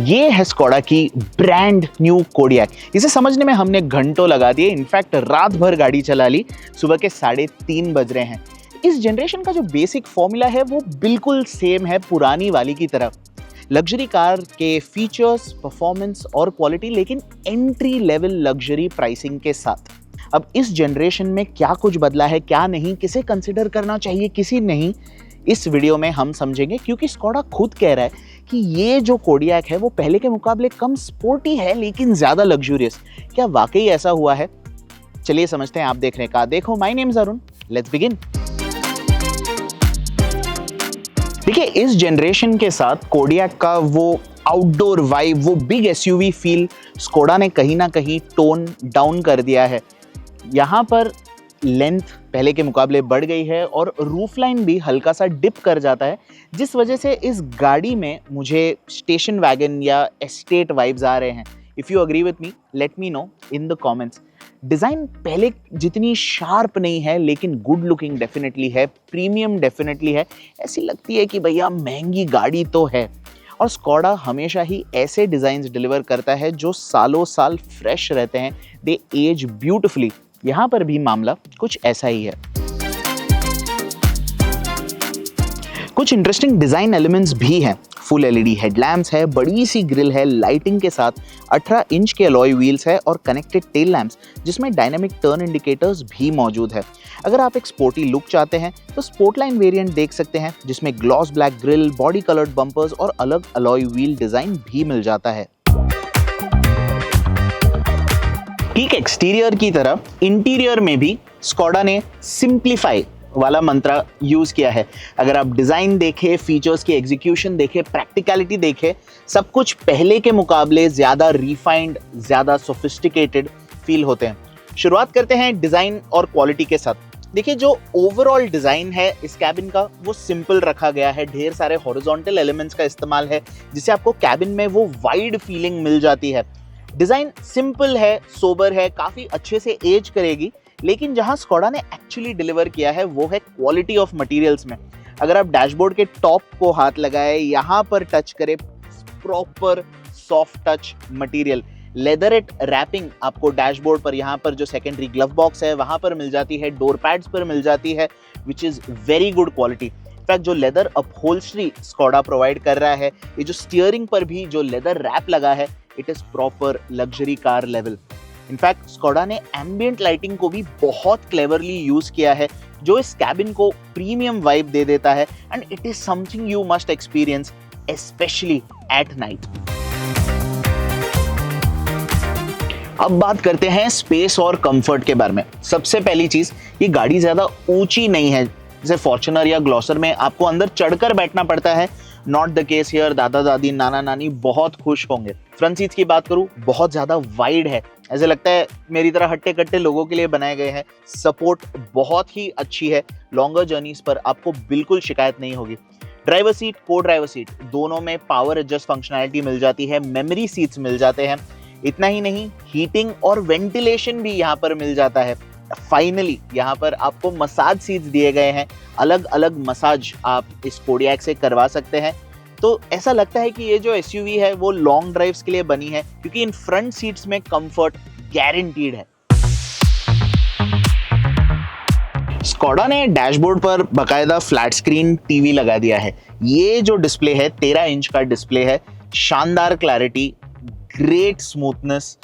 ये है स्कोडा की ब्रांड न्यू कोडियाक। इसे समझने में हमने घंटों लगा दिए, इनफैक्ट रात भर गाड़ी चला ली। सुबह के 3:30 बज रहे हैं। इस जनरेशन का जो बेसिक फॉर्मूला है वो बिल्कुल सेम है पुरानी वाली की तरह। लग्जरी कार के फीचर्स, परफॉर्मेंस और क्वालिटी, लेकिन एंट्री लेवल लग्जरी प्राइसिंग के साथ। अब इस जनरेशन में क्या कुछ बदला है, क्या नहीं, किसे कंसिडर करना चाहिए, किसी नहीं, इस वीडियो में हम समझेंगे। क्योंकि स्कोडा खुद कह रहा है कि ये जो कोडियाक है वो पहले के मुकाबले कम स्पोर्टी है लेकिन ज्यादा लग्जूरियस। क्या वाकई ऐसा हुआ है? चलिए समझते हैं। आप देख रहे हैं का देखो, my name is Arun, let's begin. देखिए, इस जनरेशन के साथ कोडियाक का वो आउटडोर वाइब, वो बिग एसयूवी फील स्कोडा ने कहीं ना कहीं टोन डाउन कर दिया है। यहाँ पर लेंथ पहले के मुकाबले बढ़ गई है और रूफ लाइन भी हल्का सा डिप कर जाता है, जिस वजह से इस गाड़ी में मुझे स्टेशन वैगन या एस्टेट वाइब्स आ रहे हैं। If you agree with me, let me know in the comments. Design पहले जितनी शार्प नहीं है लेकिन गुड लुकिंग डेफिनेटली है, प्रीमियम डेफिनेटली है। ऐसी लगती है कि भैया महंगी गाड़ी तो है। और स्कोडा हमेशा ही ऐसे डिज़ाइंस डिलीवर करता है जो सालों साल फ्रेश रहते हैं, दे एज ब्यूटिफुली। यहाँ पर भी मामला कुछ ऐसा ही है। कुछ इंटरेस्टिंग डिजाइन एलिमेंट्स भी हैं। फुल एलईडी हेडलैम्प्स है, बड़ी सी ग्रिल है लाइटिंग के साथ, 18 इंच के अलॉय व्हील्स है और कनेक्टेड टेल लैंप्स जिसमें डायनामिक टर्न इंडिकेटर्स भी मौजूद है। अगर आप एक स्पोर्टी लुक चाहते हैं तो स्पोर्टलाइन वेरिएंट देख सकते हैं, जिसमें gloss black grill, body coloured bumpers और अलग अलॉय व्हील डिजाइन भी मिल जाता है। ठीक एक्सटीरियर की तरह इंटीरियर में भी स्कोडा ने सिंप्लीफाई वाला मंत्र यूज किया है। अगर आप डिजाइन देखें, फीचर्स की एग्जीक्यूशन देखें, प्रैक्टिकलिटी देखें, सब कुछ पहले के मुकाबले ज्यादा रिफाइंड, ज्यादा सोफिस्टिकेटेड फील होते हैं। शुरुआत करते हैं डिजाइन और क्वालिटी के साथ। देखिए, जो ओवरऑल डिजाइन है इस कैबिन का वो सिंपल रखा गया है। ढेर सारे हॉरिजॉन्टल एलिमेंट्स का इस्तेमाल है जिससे आपको कैबिन में वो वाइड फीलिंग मिल जाती है। डिजाइन सिंपल है, सोबर है, काफी अच्छे से एज करेगी। लेकिन जहां स्कोडा ने एक्चुअली डिलीवर किया है वो है क्वालिटी ऑफ मटेरियल्स में। अगर आप डैशबोर्ड के टॉप को हाथ लगाए, यहाँ पर टच करें, proper soft touch material, leatherette wrapping आपको डैशबोर्ड पर, यहाँ पर जो सेकेंडरी ग्लव बॉक्स है वहां पर मिल जाती है, डोर पैड्स पर मिल जाती है, which is very good quality. In fact जो लेदर अपहोल्स्ट्री स्कोडा प्रोवाइड कर रहा है, ये जो स्टीयरिंग पर भी जो लेदर रैप लगा है, it is proper luxury car level. In fact Skoda ने एम्बिएंट लाइटिंग को भी बहुत क्लेवरली यूज किया है, जो इस कैबिन को प्रीमियम वाइब दे देता है, and it is something you must experience specially at night. अब बात करते हैं स्पेस और कंफर्ट के बारे में। सबसे पहली चीज, ये गाड़ी ज्यादा ऊंची नहीं है। जैसे फॉर्च्यूनर या ग्लॉसर में आपको अंदर चढ़कर बैठना पड़ता है, नॉट द केस हियर। दादा दादी, नाना नानी बहुत खुश होंगे। फ्रंट सीट्स की बात करूं, बहुत ज्यादा वाइड है, ऐसे लगता है मेरी तरह हट्टे कट्टे लोगों के लिए बनाए गए हैं। सपोर्ट बहुत ही अच्छी है, लॉन्गर जर्नीज पर आपको बिल्कुल शिकायत नहीं होगी। ड्राइवर सीट, को ड्राइवर सीट, दोनों में पावर एडजस्ट फंक्शनैलिटी मिल जाती है, मेमोरी सीट्स मिल जाते हैं। इतना ही नहीं, हीटिंग और वेंटिलेशन भी यहाँ पर मिल जाता है। फाइनली यहाँ पर आपको मसाज सीट्स दिए गए हैं, अलग अलग मसाज आप इस कोडियाक से करवा सकते हैं। तो ऐसा लगता है कि ये जो एसयूवी है वो लॉन्ग ड्राइव्स के लिए बनी है, क्योंकि इन फ्रंट सीट्स में कंफर्ट गारंटीड है। स्कोडा ने डैशबोर्ड पर बकायदा फ्लैट स्क्रीन टीवी लगा दिया है। ये जो डिस्प्ले है 13 इंच का डिस्प्ले है, शानदार क्लैरिटी, ग्रेट स्मूथनेस,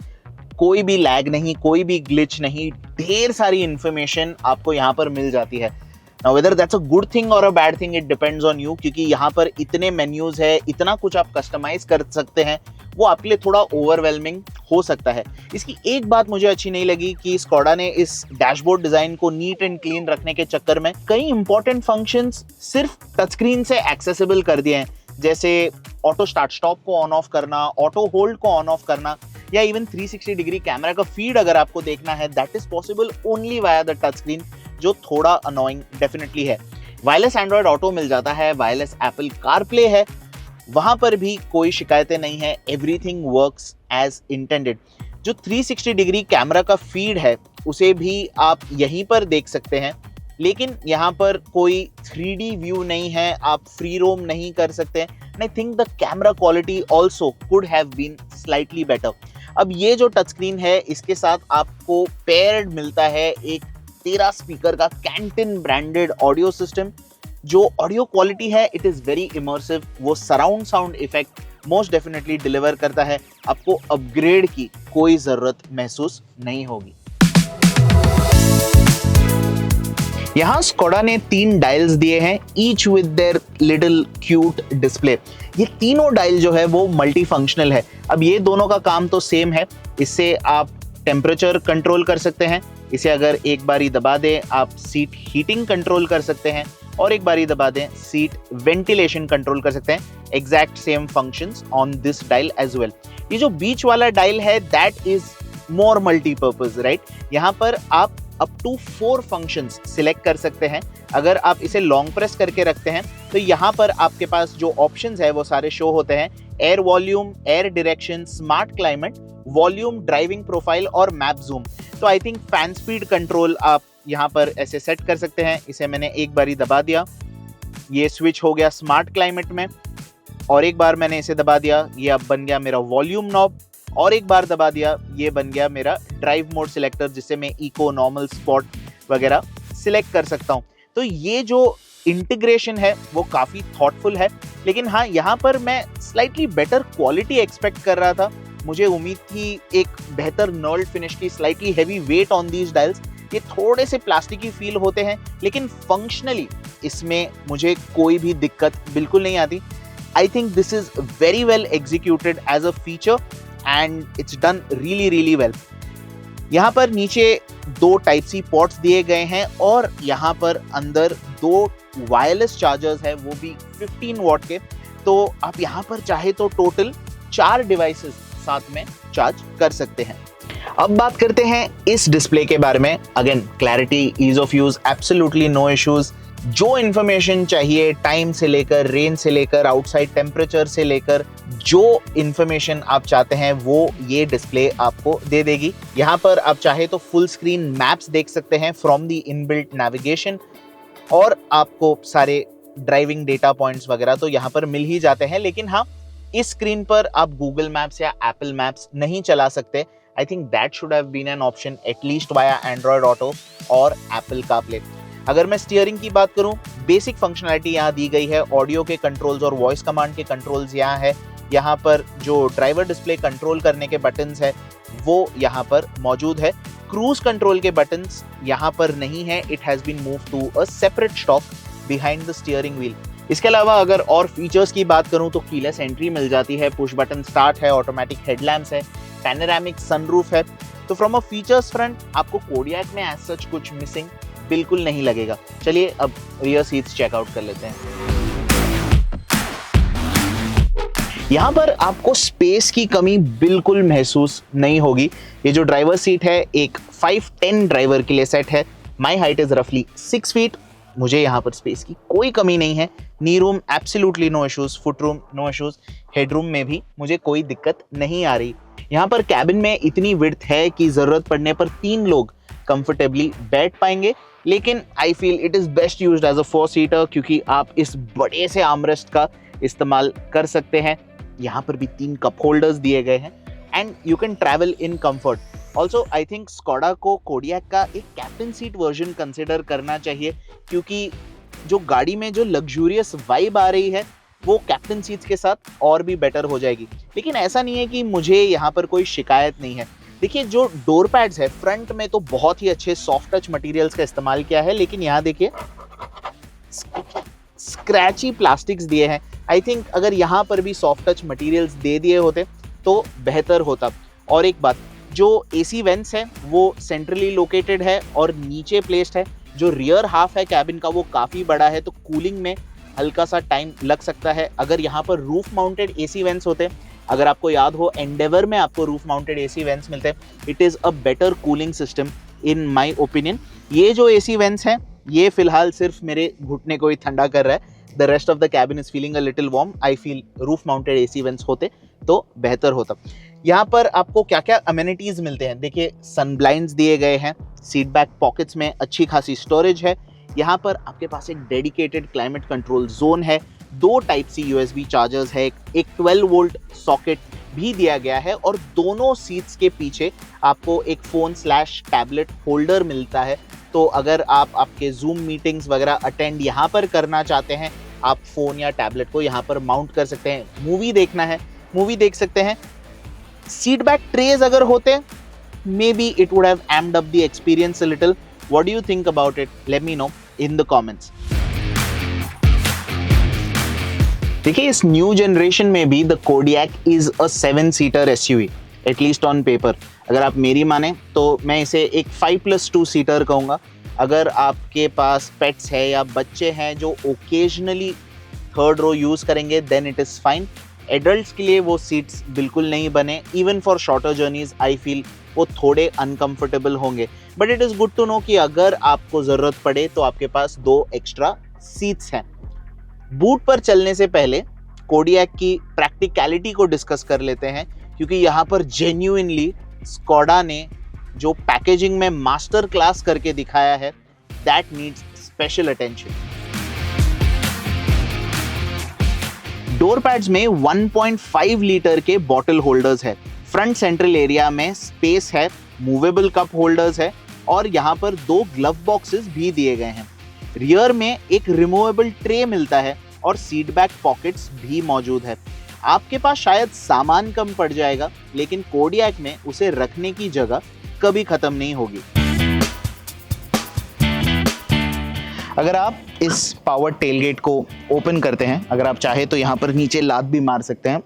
कोई भी लैग नहीं, कोई भी ग्लिच नहीं, ढेर सारी इंफॉर्मेशन आपको यहाँ पर मिल जाती है। Now whether that's a good thing or a bad thing, it depends on you, क्योंकि यहाँ पर इतने मेन्यूज है, इतना कुछ आप कस्टमाइज कर सकते हैं, वो आपके लिए थोड़ा ओवरवेलमिंग हो सकता है। इसकी एक बात मुझे अच्छी नहीं लगी कि स्कोडा ने इस डैशबोर्ड डिजाइन को नीट एंड क्लीन रखने के चक्कर में कई इंपॉर्टेंट फंक्शंस सिर्फ टच स्क्रीन से एक्सेसिबल कर दिए हैं, जैसे ऑटो स्टार्ट स्टॉप को ऑन ऑफ करना, ऑटो होल्ड को ऑन ऑफ करना, या इवन 360 डिग्री कैमरा का फीड अगर आपको देखना है, that is possible only via the touch screen, जो थोड़ा अनोइंग डेफिनेटली है। वायरलेस एंड्रॉयड ऑटो मिल जाता है, वायरलेस एप्पल कारप्ले है, वहां पर भी कोई शिकायतें नहीं है, एवरीथिंग वर्क्स एज इंटेंडेड। जो 360 डिग्री कैमरा का फीड है उसे भी आप यहीं पर देख सकते हैं, लेकिन यहाँ पर कोई 3D व्यू नहीं है, आप फ्री रोम नहीं कर सकते। And I think the camera quality also could have been slightly better. अब ये जो टच स्क्रीन है, इसके साथ आपको पेयर्ड मिलता है एक 13 स्पीकर का कैंटन ब्रांडेड ऑडियो सिस्टम। जो ऑडियो क्वालिटी है इट इज़ वेरी इमर्सिव, वो surround sound effect most definitely deliver करता है, आपको अपग्रेड की कोई ज़रूरत महसूस नहीं होगी। यहाँ स्कोडा ने 3 डायल्स दिए हैं, each with their little cute display. ये तीनों डायल जो है वो मल्टी फंक्शनल है। अब ये दोनों का काम तो सेम है, इससे आप टेम्परेचर कंट्रोल कर सकते हैं, इसे अगर एक बारी दबा दें आप सीट हीटिंग कंट्रोल कर सकते हैं, और एक बारी दबा दें सीट वेंटिलेशन कंट्रोल कर सकते हैं। Exact same functions on this dial as well. ये जो बीच वाला डायल है that is more multipurpose, right. यहाँ पर आप अप टू 4 फंक्शंस सिलेक्ट कर सकते हैं। अगर आप इसे लॉन्ग प्रेस करके रखते हैं तो यहाँ पर आपके पास जो ऑप्शंस है वो सारे शो होते हैं। Air volume, air direction, smart climate, volume, driving profile और मैप जूम। तो I think fan speed control आप यहाँ पर ऐसे सेट कर सकते हैं। इसे मैंने एक बारी दबा दिया, ये स्विच हो गया स्मार्ट क्लाइमेट में, और एक बार मैंने इसे दबा दिया, ये अब बन गया मेरा वॉल्यूम नॉब, और एक बार दबा दिया, ये बन गया मेरा ड्राइव मोड सिलेक्टर, जिससे मैं इको, नॉर्मल, स्पॉट वगैरह सिलेक्ट कर सकता हूँ। तो ये जो इंटीग्रेशन है वो काफ़ी थॉटफुल है, लेकिन हाँ यहाँ पर मैं स्लाइटली बेटर क्वालिटी एक्सपेक्ट कर रहा था। मुझे उम्मीद थी एक बेहतर नर्ल्ड फिनिश की, slightly heavy weight on these dials, ये थोड़े से प्लास्टिकी फील होते हैं, लेकिन फंक्शनली इसमें मुझे कोई भी दिक्कत बिल्कुल नहीं आती। I think this is very well executed as a feature and it's done really really well. यहाँ पर नीचे 2 टाइप सी पोर्ट्स दिए गए हैं, और यहाँ पर अंदर 2 वायरलेस चार्जर्स है, वो भी 15 वॉट के। तो आप यहाँ पर चाहे तो टोटल 4 डिवाइसेस साथ में चार्ज कर सकते हैं। अब बात करते हैं इस डिस्प्ले के बारे में। Again clarity, ease of use, absolutely no issues. जो इन्फॉर्मेशन चाहिए, टाइम से लेकर, रेंज से लेकर, आउटसाइड टेम्परेचर से लेकर, जो इन्फॉर्मेशन आप चाहते हैं वो ये डिस्प्ले आपको दे देगी। यहाँ पर आप चाहे तो फुल स्क्रीन मैप्स देख सकते हैं फ्रॉम द इनबिल्ट नेविगेशन, और आपको सारे ड्राइविंग डेटा पॉइंट्स वगैरह तो यहाँ पर मिल ही जाते हैं। लेकिन हाँ, इस स्क्रीन पर आप गूगल मैप्स या एप्पल मैप्स नहीं चला सकते। I think that should have been an option at least via Android Auto और एप्पल कारप्ले। अगर मैं स्टीयरिंग की बात करूं, बेसिक फंक्शनैलिटी यहाँ दी गई है। ऑडियो के कंट्रोल्स और वॉइस कमांड के कंट्रोल्स यहाँ है। यहाँ पर जो ड्राइवर डिस्प्ले कंट्रोल करने के बटन्स है वो यहाँ पर मौजूद है। क्रूज कंट्रोल के बटन्स यहाँ पर नहीं है, it has been move to a separate stock behind the steering wheel. इसके अलावा अगर और फीचर्स की बात करूं तो कीलेस एंट्री मिल जाती है, पुश बटन स्टार्ट है, ऑटोमेटिक हेडलैम्प्स है, पैनोरामिक सनरूफ है। तो फ्रॉम अ फीचर्स फ्रंट आपको कोडियाक में एज सच कुछ मिसिंग बिल्कुल नहीं लगेगा। चलिए अब रियर सीट्स चेकआउट कर लेते हैं। यहाँ पर आपको स्पेस की कमी बिल्कुल महसूस नहीं होगी। ये जो ड्राइवर सीट है एक 5'10" ड्राइवर के लिए सेट है। माई हाइट इज रफली 6 फीट। मुझे यहाँ पर स्पेस की कोई कमी नहीं है। Knee room absolutely no issues, foot room no issues, headroom में भी मुझे कोई दिक्कत नहीं आ रही। यहाँ पर कैबिन में इतनी विड्थ है कि जरूरत पड़ने पर 3 लोग कंफर्टेबली बैठ पाएंगे, लेकिन I feel it is best used as a 4 seater, क्योंकि आप इस बड़े से आर्मरेस्ट का इस्तेमाल कर सकते हैं। यहाँ पर भी 3 कप होल्डर्स दिए गए हैं and you can travel in comfort. Also I think Skoda को कोडियाक का एक कैप्टन सीट वर्जन कंसिडर करना चाहिए, क्योंकि जो गाड़ी में जो लग्जूरियस वाइब आ रही है वो कैप्टन सीट्स के साथ और भी बेटर हो जाएगी। लेकिन ऐसा नहीं है कि मुझे यहाँ पर कोई शिकायत नहीं है। देखिए जो डोर पैड्स है फ्रंट में तो बहुत ही अच्छे सॉफ्ट टच मटेरियल्स का इस्तेमाल किया है, लेकिन यहाँ देखिए स्क्रैची प्लास्टिक्स दिए हैं। आई थिंक अगर यहाँ पर भी सॉफ्ट टच मटेरियल्स दे दिए होते तो बेहतर होता। और एक बात, जो एसी वेंट्स है वो सेंट्रली लोकेटेड है और नीचे प्लेस्ड है। जो रियर हाफ है कैबिन का वो काफ़ी बड़ा है, तो कूलिंग में हल्का सा टाइम लग सकता है। अगर यहाँ पर रूफ माउंटेड एसी वेंट्स होते, अगर आपको याद हो एंडेवर में आपको रूफ माउंटेड एसी वेंट्स मिलते हैं, it is a better cooling system in my opinion. ये जो एसी वेंट्स हैं ये फिलहाल सिर्फ मेरे घुटने को ही ठंडा कर रहा है। The rest of the cabin is feeling a little warm. I feel roof mounted AC vents होते तो बेहतर होता। यहाँ पर आपको क्या क्या अमेनिटीज़ मिलते हैं, देखिए सन ब्लाइंड्स दिए गए हैं, सीट बैक पॉकेट्स में अच्छी खासी स्टोरेज है, यहाँ पर आपके पास एक डेडिकेटेड क्लाइमेट कंट्रोल जोन है, 2 टाइप सी USB चार्जर्स है, एक 12 वोल्ट सॉकेट भी दिया गया है और दोनों सीट्स के पीछे आपको एक फ़ोन/टैबलेट होल्डर मिलता है। तो अगर आप आपके जूम मीटिंग्स वगैरह अटेंड यहाँ पर करना चाहते हैं, आप फ़ोन या टैबलेट को यहाँ पर माउंट कर सकते हैं। मूवी देखना है, मूवी देख सकते हैं। सीट बैक ट्रेज अगर होते, maybe it would have amped up the experience a little. What do you think about it? Let me know in the comments. देखिए, इस न्यू जनरेशन में भी द कोडियाक इज अ 7-सीटर SUV, at least on paper. अगर आप मेरी माने तो मैं इसे एक 5+2 सीटर कहूँगा। अगर आपके पास पेट्स है या बच्चे हैं जो ओकेजनली थर्ड रो यूज़ करेंगे, then it is fine. Adults के लिए वो सीट्स बिल्कुल नहीं बने। Even for shorter journeys I feel वो थोड़े अनकंफर्टेबल होंगे। But it is good to know कि अगर आपको ज़रूरत पड़े तो आपके पास 2 एक्स्ट्रा सीट्स हैं। बूट पर चलने से पहले कोडियाक की प्रैक्टिकलिटी को डिस्कस कर लेते हैं, क्योंकि यहाँ पर जेन्युइनली स्कोडा ने जो पैकेजिंग में मास्टर क्लास करके दिखाया है, that needs special attention. Door pads में 1.5 लीटर के बॉटल होल्डर्स है, फ्रंट सेंट्रल एरिया में स्पेस है, मूवेबल कप होल्डर्स है और यहाँ पर 2 ग्लव बॉक्सेस भी दिए गए हैं। रियर में एक रिमूवेबल ट्रे मिलता है और सीट बैक पॉकेट्स भी मौजूद है। आपके पास शायद सामान कम पड़ जाएगा, लेकिन कोडियाक में उसे रखने की जगह कभी खत्म नहीं होगी। अगर आप इस पावर टेलगेट को ओपन करते हैं, अगर आप चाहे तो यहाँ पर नीचे लात भी मार सकते हैं,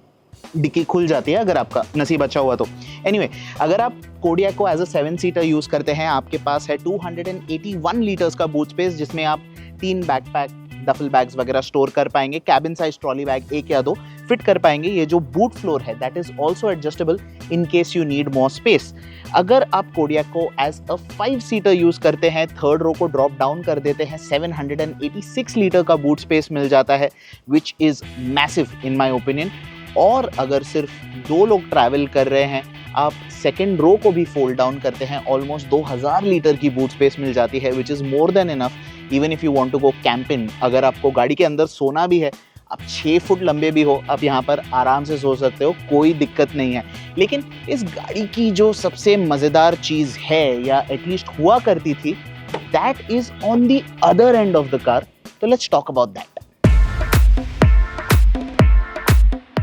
डिक्की खुल जाती है अगर आपका नसीब अच्छा हुआ तो। एनीवे, अगर आप कोडियाक को एज अ 7-सीटर यूज़ करते हैं, आपके पास है 281 लीटर्स का बूट स्पेस, जिसमें आप 3 बैकपैक, डफल बैग्स वगैरह स्टोर कर पाएंगे। कैबिन साइज ट्रॉली बैग 1 या 2 फिट कर पाएंगे। ये जो बूट फ्लोर है, that is also adjustable in case you need more space. अगर आप कोडियाक को एज अ 5-सीटर यूज करते हैं, थर्ड रो को ड्रॉप डाउन कर देते हैं, 786 लीटर का बूट स्पेस मिल जाता है, which is massive in my opinion. और अगर सिर्फ 2 लोग ट्रैवल कर रहे हैं, आप सेकेंड रो को भी फोल्ड डाउन करते हैं, ऑलमोस्ट 2000 लीटर की बूट स्पेस मिल जाती है, which is more than enough even if you want to go camping. अगर आपको गाड़ी के अंदर सोना भी है, आप 6 फुट लंबे भी हो, आप यहाँ पर आराम से सो सकते हो, कोई दिक्कत नहीं है। लेकिन इस गाड़ी की जो सबसे मज़ेदार चीज़ है, या एटलीस्ट हुआ करती थी, that is on the other end of the car. तो लेट्स टॉक अबाउट दैट।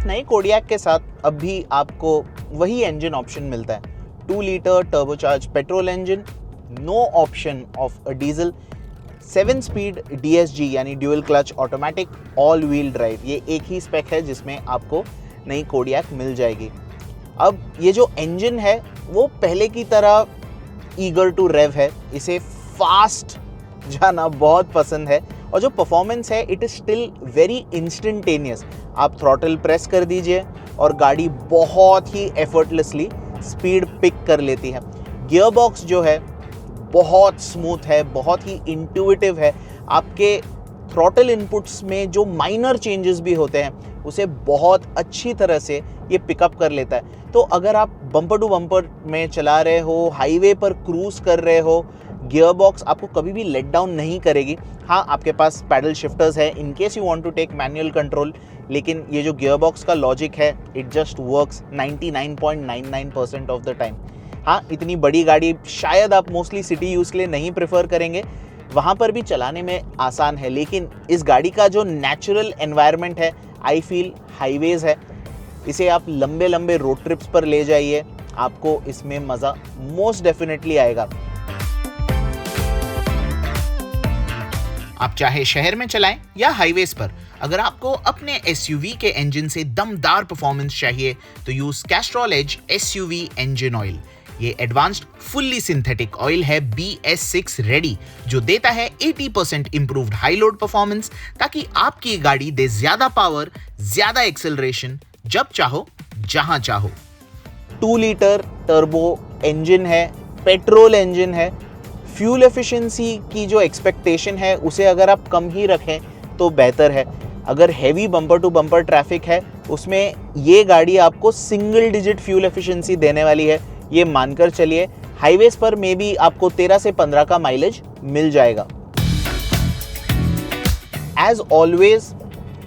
नए कोडियाक के साथ अब भी आपको वही इंजन ऑप्शन मिलता है, 2 litre turbocharge petrol engine, no option of a diesel, 7 speed DSG यानी dual clutch automatic all wheel drive. ये एक ही स्पेक है जिसमें आपको नई कोडियाक मिल जाएगी। अब ये जो इंजन है वो पहले की तरह ईगर टू रेव है, इसे फास्ट जाना बहुत पसंद है, और जो परफॉर्मेंस है it is still very instantaneous. आप थ्रॉटल प्रेस कर दीजिए और गाड़ी बहुत ही एफर्टलेसली स्पीड पिक कर लेती है। गियर बॉक्स जो है बहुत स्मूथ है, बहुत ही इंट्यूटिव है। आपके थ्रॉटल इनपुट्स में जो माइनर चेंजेस भी होते हैं उसे बहुत अच्छी तरह से ये पिकअप कर लेता है। तो अगर आप बम्पर टू बम्पर में चला रहे हो, हाईवे पर क्रूज कर रहे हो, गियर बॉक्स आपको कभी भी लेट डाउन नहीं करेगी। हाँ, आपके पास पैडल शिफ्टर्स है in case you want to take manual control, लेकिन ये जो गियर बॉक्स का लॉजिक है it just works 99.99% of the time. हाँ, इतनी बड़ी गाड़ी शायद आप मोस्टली सिटी यूज़ के लिए नहीं प्रेफर करेंगे, वहाँ पर भी चलाने में आसान है, लेकिन इस गाड़ी का जो नेचुरल एनवायरनमेंट है, आई फील हाईवेज़ है, इसे आप लंबे लंबे रोड ट्रिप्स पर ले जाइए, आपको इसमें मज़ा मोस्ट डेफिनेटली आएगा। आप चाहे शहर में चलाएं या हाईवेज पर, अगर आपको अपने SUV के इंजन से दमदार परफॉर्मेंस चाहिए तो use Castrol Edge SUV engine oil. ये एडवांस्ड फुल्ली सिंथेटिक ऑयल है BS6 रेडी, जो देता है 80% इंप्रूव्ड हाई लोड परफॉर्मेंस, ताकि आपकी गाड़ी दे ज्यादा पावर, ज्यादा एक्सेलरेशन, जब चाहो जहां चाहो। 2 लीटर टर्बो इंजन है, पेट्रोल इंजन है। फ्यूल एफिशिएंसी की जो एक्सपेक्टेशन है उसे अगर आप कम ही रखें तो बेहतर है। अगर heavy bumper to bumper traffic है उसमें ये गाड़ी आपको सिंगल डिजिट फ्यूल एफिशिएंसी देने वाली है, ये मानकर चलिए। हाईवेज पर मे बी आपको 13 से 15 का माइलेज मिल जाएगा। एज ऑलवेज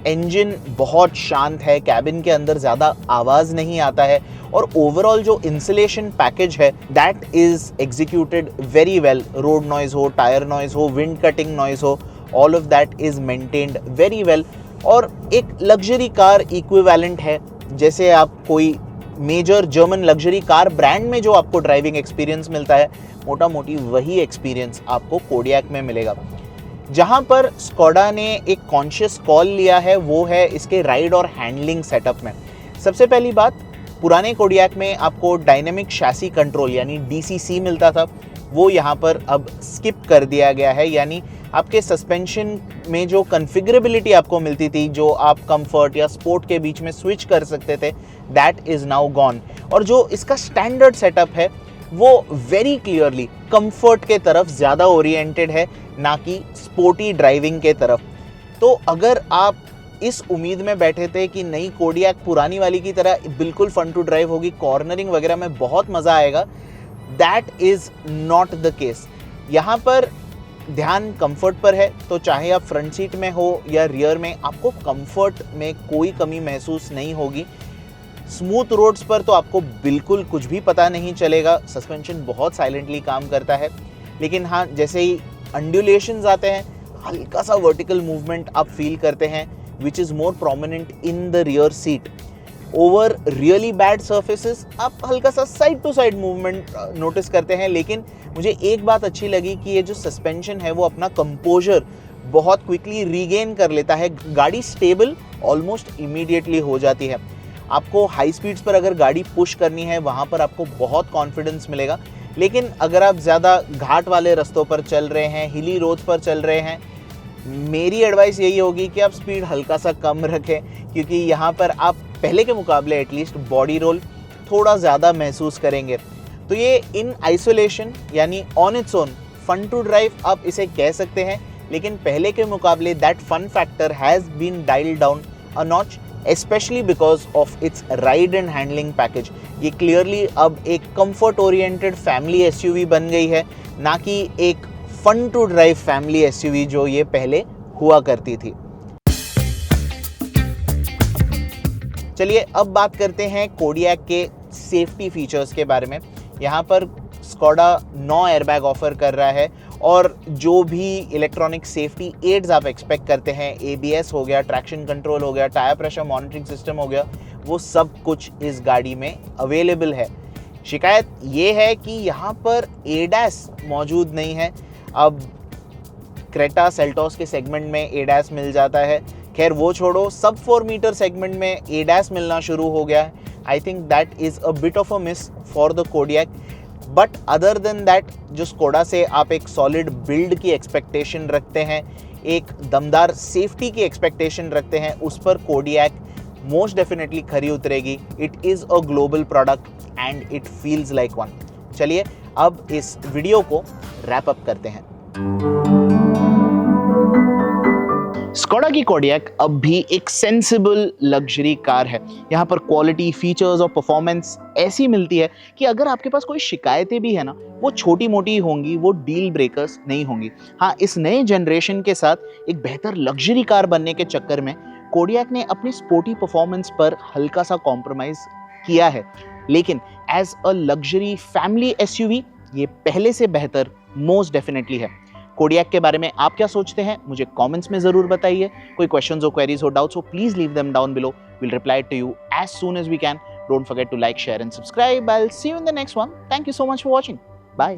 इंजन बहुत शांत है, कैबिन के अंदर ज़्यादा आवाज़ नहीं आता है और ओवरऑल जो इंसुलेशन पैकेज है that is executed very well. Road noise हो, टायर नॉइज हो, विंड कटिंग नॉइज हो, all of that is maintained very well और एक लग्जरी कार इक्विवेलेंट है। जैसे आप कोई major German luxury car brand में जो आपको ड्राइविंग एक्सपीरियंस मिलता है, मोटा मोटी वही एक्सपीरियंस आपको कोडियाक में मिलेगा। जहां पर स्कोडा ने एक कॉन्शियस कॉल लिया है वो है इसके राइड और हैंडलिंग सेटअप में। सबसे पहली बात, पुराने कोडियाक में आपको डायनेमिक शैसी कंट्रोल यानी DCC मिलता था, वो यहाँ पर अब स्किप कर दिया गया है। यानी आपके सस्पेंशन में जो कन्फिगरेबिलिटी आपको मिलती थी, जो आप कंफर्ट या स्पोर्ट के बीच में स्विच कर सकते थे, दैट इज़ नाउ गॉन। और जो इसका स्टैंडर्ड सेटअप है वो वेरी क्लियरली कंफर्ट के तरफ ज़्यादा ओरिएंटेड है, ना कि स्पोर्टी ड्राइविंग के तरफ। तो अगर आप इस उम्मीद में बैठे थे कि नई कोडियाक पुरानी वाली की तरह बिल्कुल फन टू ड्राइव होगी, कॉर्नरिंग वगैरह में बहुत मज़ा आएगा, that is not the case. यहाँ पर ध्यान कंफर्ट पर है, तो चाहे आप फ्रंट सीट में हो या रियर में, आपको कंफर्ट में कोई कमी महसूस नहीं होगी। स्मूथ रोड्स पर तो आपको बिल्कुल कुछ भी पता नहीं चलेगा, सस्पेंशन बहुत साइलेंटली काम करता है। लेकिन हाँ, जैसे ही अंडुलेशंस आते हैं, हल्का सा वर्टिकल मूवमेंट आप फील करते हैं which is more prominent in the rear seat. Over really bad surfaces आप हल्का सा side to side movement notice करते हैं। लेकिन मुझे एक बात अच्छी लगी कि ये जो सस्पेंशन है वो अपना कंपोजर बहुत क्विकली रीगेन कर लेता है। गाड़ी स्टेबल ऑलमोस्ट इमीडिएटली हो जाती है। आपको हाई स्पीड्स पर अगर गाड़ी पुश करनी है, वहाँ पर आपको बहुत कॉन्फिडेंस मिलेगा। लेकिन अगर आप ज़्यादा घाट वाले रास्तों पर चल रहे हैं, हिली रोड्स पर चल रहे हैं, मेरी एडवाइस यही होगी कि आप स्पीड हल्का सा कम रखें, क्योंकि यहाँ पर आप पहले के मुकाबले एटलीस्ट बॉडी रोल थोड़ा ज़्यादा महसूस करेंगे। तो ये इन आइसोलेशन यानी on its own fun to drive आप इसे कह सकते हैं, लेकिन पहले के मुकाबले that fun factor has been dialled down a notch, especially because of its ride and handling package। ये क्लियरली अब एक कंफर्ट ओरिएंटेड फैमिली SUV बन गई है, ना कि एक fun to drive family SUV जो ये पहले हुआ करती थी। चलिए अब बात करते हैं कोडियाक के सेफ्टी फीचर्स के बारे में। यहाँ पर स्कोडा 9 एयरबैग ऑफर कर रहा है और जो भी इलेक्ट्रॉनिक सेफ्टी एड्स आप एक्सपेक्ट करते हैं, ABS हो गया, ट्रैक्शन कंट्रोल हो गया, टायर प्रेशर मॉनिटरिंग सिस्टम हो गया, वो सब कुछ इस गाड़ी में अवेलेबल है। शिकायत ये है कि यहाँ पर ADAS मौजूद नहीं है। अब क्रेटा सेल्टोस के सेगमेंट में ADAS मिल जाता है, खैर वो छोड़ो, सब 4 मीटर सेगमेंट में ADAS मिलना शुरू हो गया है। आई think that is a bit of a miss for the Kodiak. But other than that, जो स्कोडा से आप एक सॉलिड बिल्ड की एक्सपेक्टेशन रखते हैं, एक दमदार सेफ्टी की एक्सपेक्टेशन रखते हैं, उस पर कोडियाक मोस्ट डेफिनेटली खरी उतरेगी। It is a global product and it feels like one. चलिए अब इस वीडियो को रैप अप करते हैं। स्कोडा की कोडियाक अब भी एक सेंसिबल लग्जरी कार है। यहाँ पर क्वालिटी, फीचर्स और परफॉर्मेंस ऐसी मिलती है कि अगर आपके पास कोई शिकायतें भी है ना, वो छोटी मोटी होंगी, वो डील ब्रेकर्स नहीं होंगी। हाँ, इस नए जनरेशन के साथ एक बेहतर लग्जरी कार बनने के चक्कर में कोडियाक ने अपनी स्पोर्टी परफॉर्मेंस पर हल्का सा कॉम्प्रोमाइज किया है, लेकिन as a luxury family SUV ये पहले से बेहतर मोस्ट डेफिनेटली है। कोडियाक के बारे में आप क्या सोचते हैं, मुझे कमेंट्स में ज़रूर बताइए। कोई क्वेश्चंस हो, क्वेरीज हो, डाउट्स हो, please leave them down below. We'll reply to you as soon as we can. Don't forget to like, share and subscribe. I'll see you in the next one. Thank you so much for watching. Bye.